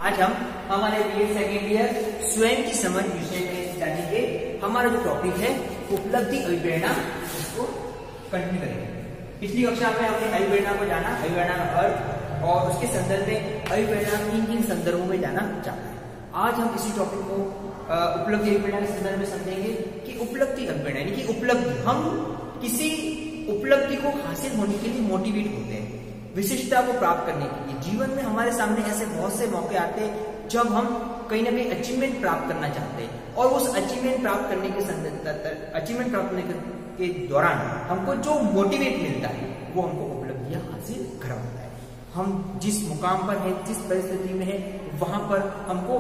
आज हम हमारे बीएड सेकेंड ईयर स्वयं की समझ विषय में जानेंगे। हमारा जो टॉपिक है उपलब्धि अभिप्रेरणा, उसको कंटिन्यू करेंगे। पिछली कक्षा में हमने अभिप्रेरणा को जाना, अभिप्रेरणा का अर्थ और उसके संदर्भ में अभिप्रेरणा किन संदर्भों में जाना चाहते हैं। आज हम इसी टॉपिक को उपलब्धि अभिप्रेरणा के संदर्भ में समझेंगे कि उपलब्धि अभिप्रेरणा यानी कि उपलब्धि, हम किसी उपलब्धि को हासिल होने के लिए मोटिवेट होते हैं, विशिष्टता को प्राप्त करने के लिए। जीवन में हमारे सामने ऐसे बहुत से मौके आते हैं जब हम कहीं ना कहीं अचीवमेंट प्राप्त करना चाहते हैं और उस अचीवमेंट प्राप्त करने के दौरान हमको जो मोटिवेट मिलता है वो हमको उपलब्धियां हासिल करवाता है। हम जिस मुकाम पर है, जिस परिस्थिति में है, वहां पर हमको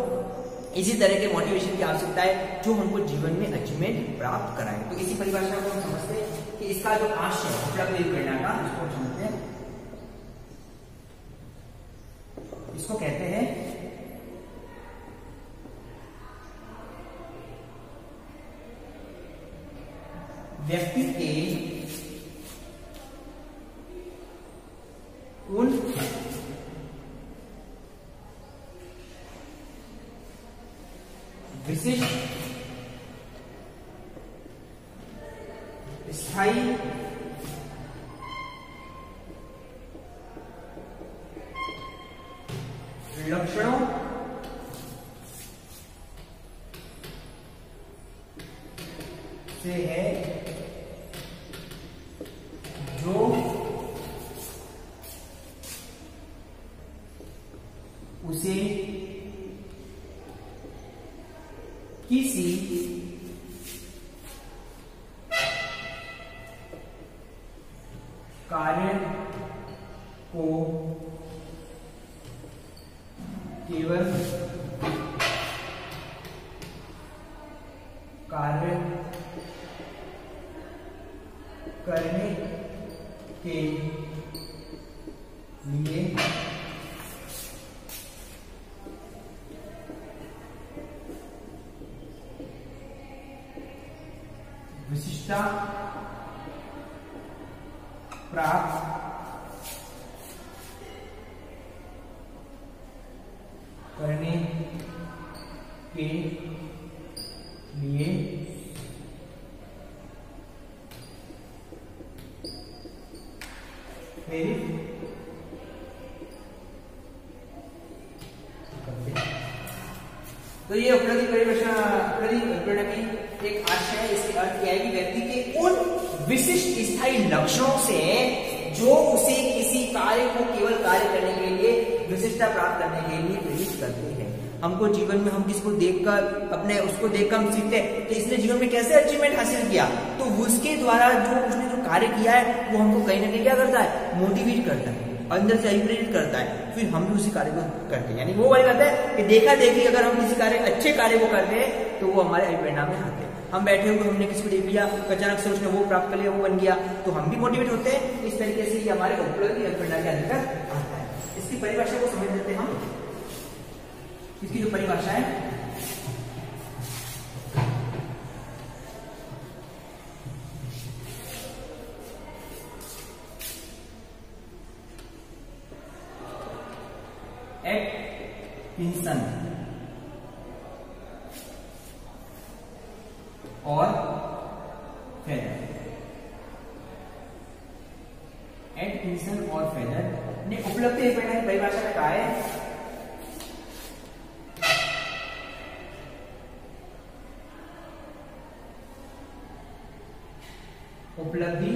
इसी तरह के मोटिवेशन की आवश्यकता है जो हमको जीवन में अचीवमेंट प्राप्त कराए। तो इसी परिभाषा को हम समझते हैं कि इसका जो आशय है उपलब्धि अभिप्रेरणा का, इसको हम समझते हैं। इसको कहते हैं व्यक्ति के उन विशिष्ट स्थायी लक्षणों से है जो उसे किसी कार्य को केवल कार्य करने के लिए विशिष्टता प्राप्त करने के लिए प्रेरित करते हैं। तो ये उपलब्धि अभिप्रेरणा की एक आशय है। इसके अर्थ क्या है कि व्यक्ति के उन विशिष्ट स्थायी लक्षणों से जो उसे किसी कार्य को केवल कार्य करने के लिए विशिष्टता प्राप्त करने के लिए प्रेरित करते हैं। हमको जीवन में हम किसको देखकर अपने उसको देखकर हम सीखते हैं कि इसने जीवन में कैसे अचीवमेंट हासिल किया, तो उसके द्वारा जो उसने जो कार्य किया है वो हमको कहीं ना कहीं क्या करता है, मोटिवेट करता है, अंदर से अभिप्रेरित करता है, फिर हम भी उसी कार्य को करते हैं। यानी वो वाली बात है कि देखा देखी अगर हम किसी कार्य अच्छे कार्य को करते हैं तो वो हमारे अभिप्रेरणा में आते हैं। हम बैठे हुए हमने किसी को देख लिया, अचानक से उसने वो प्राप्त कर लिया, वो बन गया, तो हम भी मोटिवेट होते हैं। इस तरीके से ये हमारे उपलब्धि अभिप्रेरणा के अंदर आता है। इसकी परिभाषा को समझ लेते हैं हम। इसकी जो परिभाषा है एटकिंसन और फेदर, एटकिंसन और फेदर ने उपलब्धि अभिप्रेरणा की परिभाषा में कहा है उपलब्धि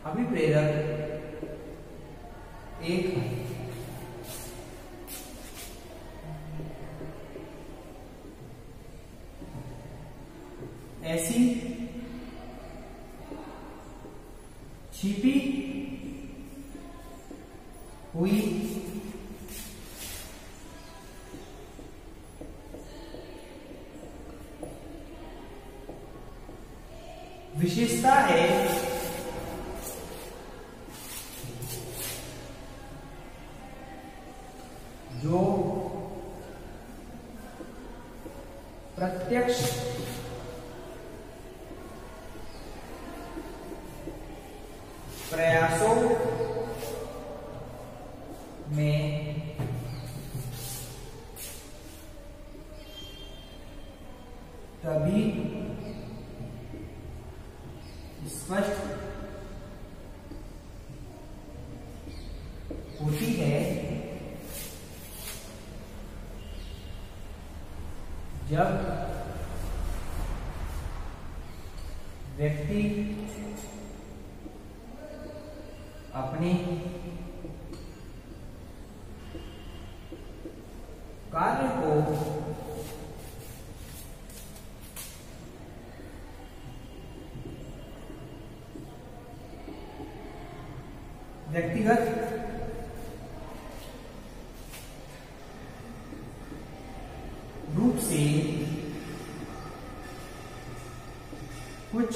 अभिप्रेरक एक ऐसी छिपी हुई विशेषता है जो प्रत्यक्ष प्रयास प्रयासों में तभी स्पष्ट होती है जब व्यक्ति अपने कार्य को व्यक्तिगत रूप से कुछ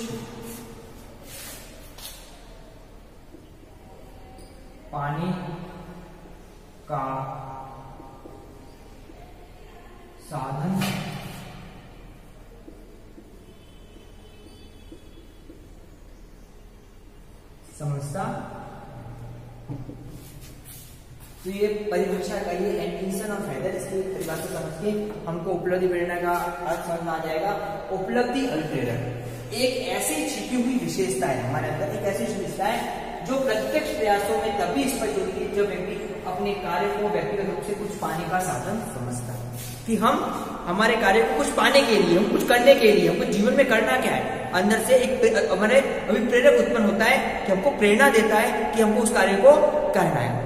पाने का साधन समझता। तो ये परिभाषा का ये एंटिसन और फेदर, इसकी परिभाषा समझ के हमको उपलब्धि प्रेरणा का अर्थ समझ में आ जाएगा। उपलब्धि अभिप्रेरण एक ऐसी छिपी हुई विशेषता है हमारे अंदर, एक ऐसी विशेषता है जो प्रत्यक्ष प्रयासों में तभी स्पष्ट होती है जब व्यक्ति अपने कार्य को व्यक्तिगत रूप से कुछ पाने का साधन समझता है। कि हम हमारे कार्य को कुछ पाने के लिए, हम कुछ करने के लिए, हमको जीवन में करना क्या है, अंदर से एक हमारे अभिप्रेरक उत्पन्न होता है कि हमको प्रेरणा देता है कि हमको उस कार्य को करना है।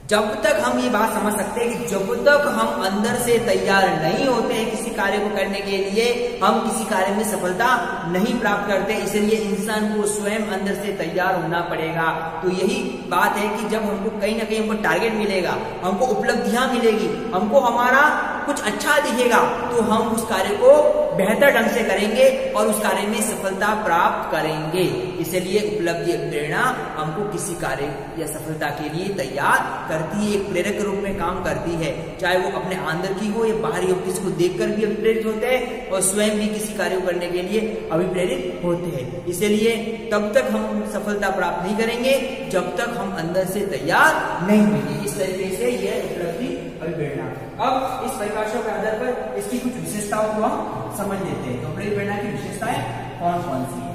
जब तक हम ये बात समझ सकते हैं कि जब तक हम अंदर से तैयार नहीं होते हैं किसी कार्य को करने के लिए, हम किसी कार्य में सफलता नहीं प्राप्त करते। इसलिए इंसान को स्वयं अंदर से तैयार होना पड़ेगा। तो यही बात है कि जब हमको कहीं ना कहीं हमको टारगेट मिलेगा, हमको उपलब्धियां मिलेगी, हमको हमारा कुछ अच्छा दिखेगा, तो हम उस कार्य को बेहतर ढंग से करेंगे और उस कार्य में सफलता प्राप्त करेंगे। इसलिए उपलब्धि प्रेरणा हमको किसी कार्य या सफलता के लिए तैयार करती है, एक प्रेरक के रूप में काम करती है। चाहे वो अपने अंदर की हो या बाहरी हो, किसी को देखकर भी अभिप्रेरित होते हैं और स्वयं भी किसी कार्य को करने के लिए अभिप्रेरित होते हैं। इसलिए तब तक हम सफलता प्राप्त नहीं करेंगे जब तक हम अंदर से तैयार नहीं होंगे। इस तरीके से यह उपलब्धि अभिप्रेरणा। अब इस परिभाषा के आधार पर इसकी कुछ विशेषताओं को हम समझ लेते हैं। तो अभिप्रेरणा की विशेषताएं कौन कौन सी है?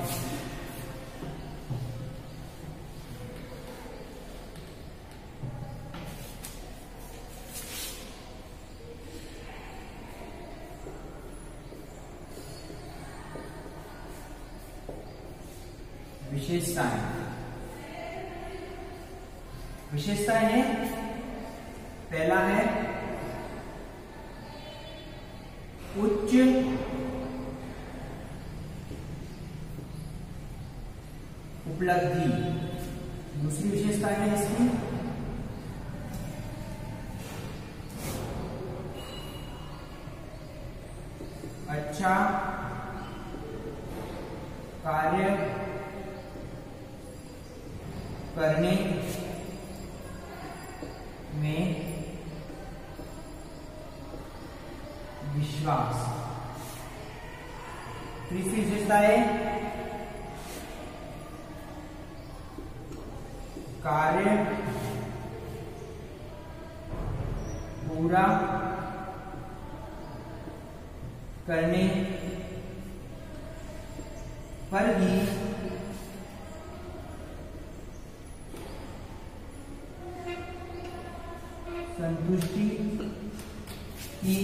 विशेषताएं हैं, पहला है उच्च उपलब्धि। दूसरी विशेषता है इसकी अच्छा कार्य करने में विश्वास। तीसरी विशेषता है कार्य पूरा करने पर भी संतुष्टि की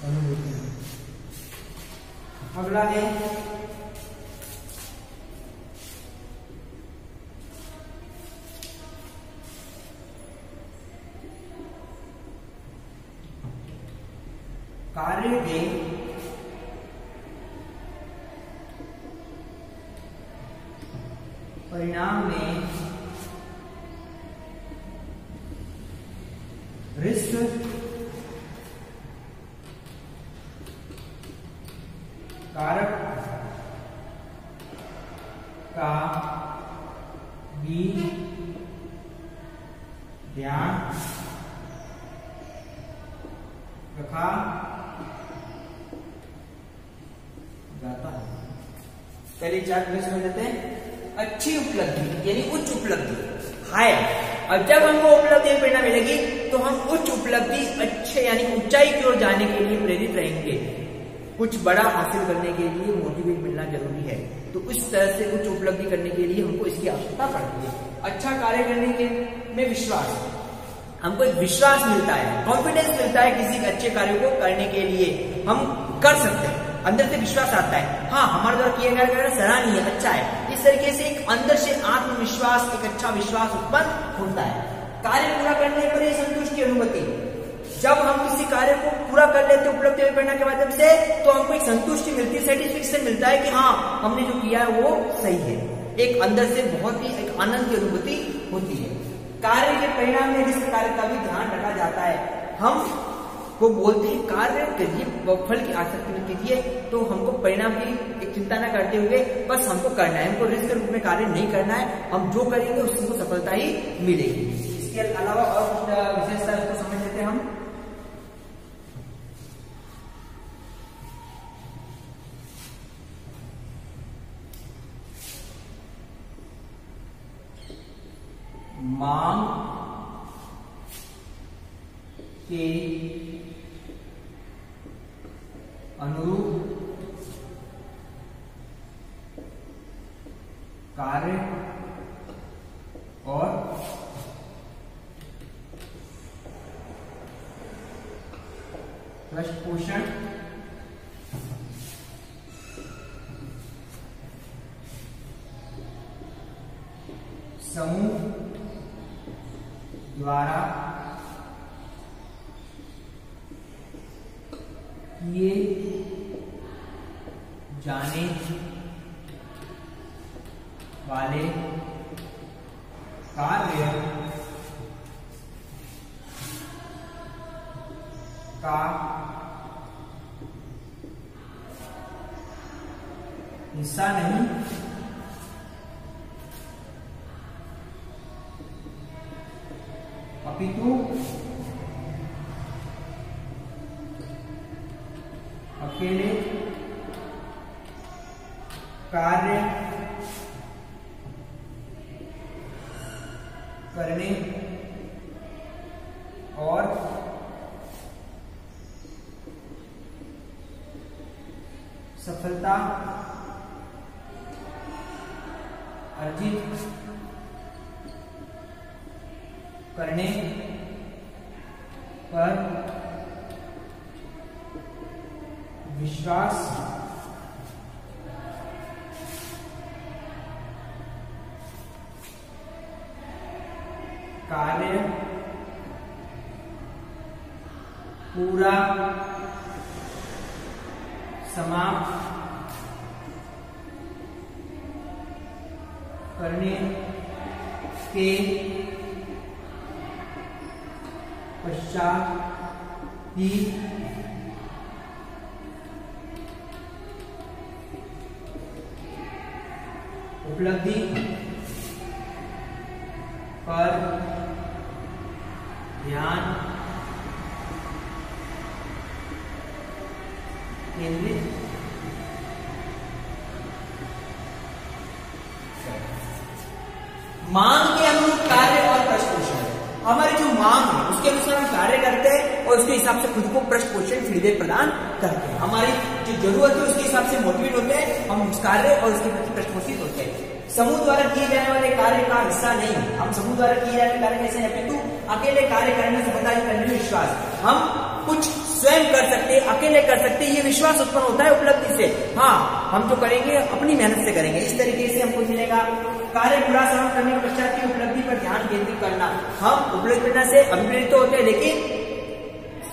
अनुभूति। अगला है कार्य के परिणाम में रिस्क कारक का भी ध्यान रखा पहले 4 मिनट समझ लेते हैं। अच्छी उपलब्धि यानी उच्च उपलब्धि, हायर। अब जब हमको उपलब्धि प्रेरणा मिलेगी तो हम उच्च उपलब्धि, अच्छे यानी ऊंचाई की ओर जाने के लिए प्रेरित रहेंगे। कुछ बड़ा हासिल करने के लिए मोटिवेट मिलना जरूरी है। तो इस तरह से उच्च उपलब्धि करने के लिए हमको इसकी आवश्यकता पड़ती है। अच्छा कार्य करने के में विश्वास, हमको एक विश्वास मिलता है, कॉन्फिडेंस मिलता है किसी अच्छे कार्य को करने के लिए हम कर सकते हैं, अंदर से विश्वास आता है, हाँ हमारे द्वारा किया गया कार्य सराहनीय है, अच्छा है। इस तरीके से एक अंदर से आत्मविश्वास, एक अच्छा विश्वास उत्पन्न होता है। कार्य पूरा करने पर ही संतुष्टि की अनुभूति, जब हम किसी कार्य को पूरा कर लेते हैं उपलब्धि प्रेरणा के माध्यम से तो हमको एक संतुष्टि मिलती है, सेटिस्फेक्शन मिलता है कि हाँ हमने जो किया है वो सही है। एक अंदर से बहुत ही एक आनंद की अनुभूति होती है। कार्य के परिणाम में रिश्त कार्य का भी ध्यान रखा जाता है। हम को बोलते हैं कार्य करिए, फल की आसक्ति मत कीजिए, तो हमको परिणाम की एक चिंता न करते हुए बस हमको करना है, हमको रिस्क के रूप में कार्य नहीं करना है। हम जो करेंगे उसको सफलता ही मिलेगी। इसके अलावा और कुछ विशेषता इसको समझ लेते हैं हम। मांग के अनुरूप कार्य और पृष्ठपोषण समूह द्वारा किए जाने वाले कार्य का हिस्सा नहीं अपितु अकेले कार्य करने और सफलता अर्जित करने पर विश्वास कार्य पूरा समाप्त करने के पश्चात ही उपलब्धि पर ध्यान केंद्रित मांग के अनुरूप कार्य और पृष्ठपोषण, हमारी जो मांग है उसके अनुसार हम कार्य करते हैं और उसके हिसाब से खुद को पृष्ठपोषण फीडबैक प्रदान करते हैं। हमारी जो जरूरत है उसके हिसाब से मोटिवेट होते हैं, हम उस कार्य और उसके प्रति पृष्ठपोषित होते हैं। समूह द्वारा किए जाने वाले कार्य का हिस्सा नहीं, हम समूह द्वारा किए जाने वाले कार्य कैसे हैं, अपितु अकेले कार्य करने से सफलता करने में विश्वास, हम कुछ स्वयं कर सकते, अकेले कर सकते, ये विश्वास उत्पन्न होता है उपलब्धि से। हाँ हम जो करेंगे अपनी मेहनत से करेंगे, इस तरीके से हमको मिलेगा। कार्य पूरा समाप्त करने के पश्चात की उपलब्धि पर ध्यान केंद्रित करना, हम उपलब्धि करने से अभिप्रेरित तो होते हैं लेकिन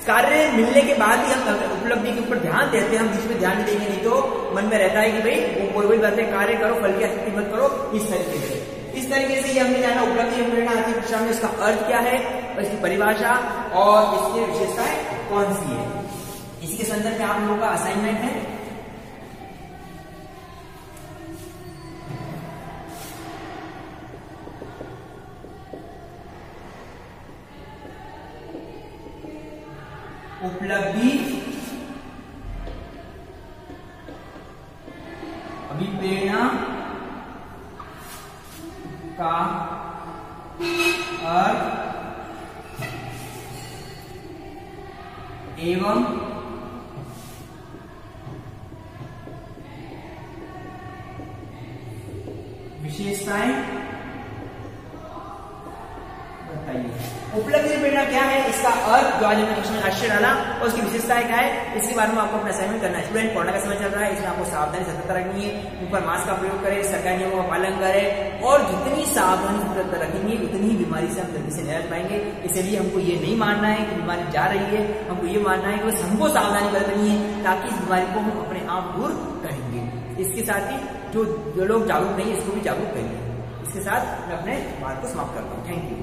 कार्य मिलने के बाद ही हम उपलब्धि के ऊपर ध्यान देते हैं, हम जिस पे ध्यान नहीं देंगे नहीं तो मन में रहता है कि भाई वो कोई बात है, कार्य करो फल की आसक्ति मत करो, इस तरीके से ये हमने जाना उपलब्धि प्रेरणा आदि कक्षा में इसका अर्थ क्या है, इसकी परिभाषा और इसकी विशेषताएं कौन सी है। इसके संदर्भ में आप लोगों का असाइनमेंट है, उपलब्धि विप्रेरणा का अर्थ एवं विशेषताएं बताइए। उपलब्धि प्रेरणा क्या है, इसका अर्थ जो आज हमने क्वेश्चन में आश्चर्य डाला और उसकी विशेषताएं क्या है, इसके बारे में आपको अपना असाइनमेंट करना है। स्टूडेंट कोरोना का समय चल रहा है, इसमें आपको सावधानी सतर्कता रखनी है, ऊपर मास्क का प्रयोग करें, सरकारी नियमों का पालन करें और जितनी सावधानी सतर्कता रखेंगे उतनी ही बीमारी से हम जल्दी से निजात पाएंगे। इसलिए हमको ये नहीं मानना है कि बीमारी जा रही है, हमको ये मानना है कि बस हमको सावधानी बरतनी है ताकि इस बीमारी को हम अपने आप दूर करेंगे। इसके साथ ही जो लोग जागरूक नहीं है इसको भी जागरूक करेंगे। इसके साथ मैं अपने बात को समाप्त करता हूँ। Thank you.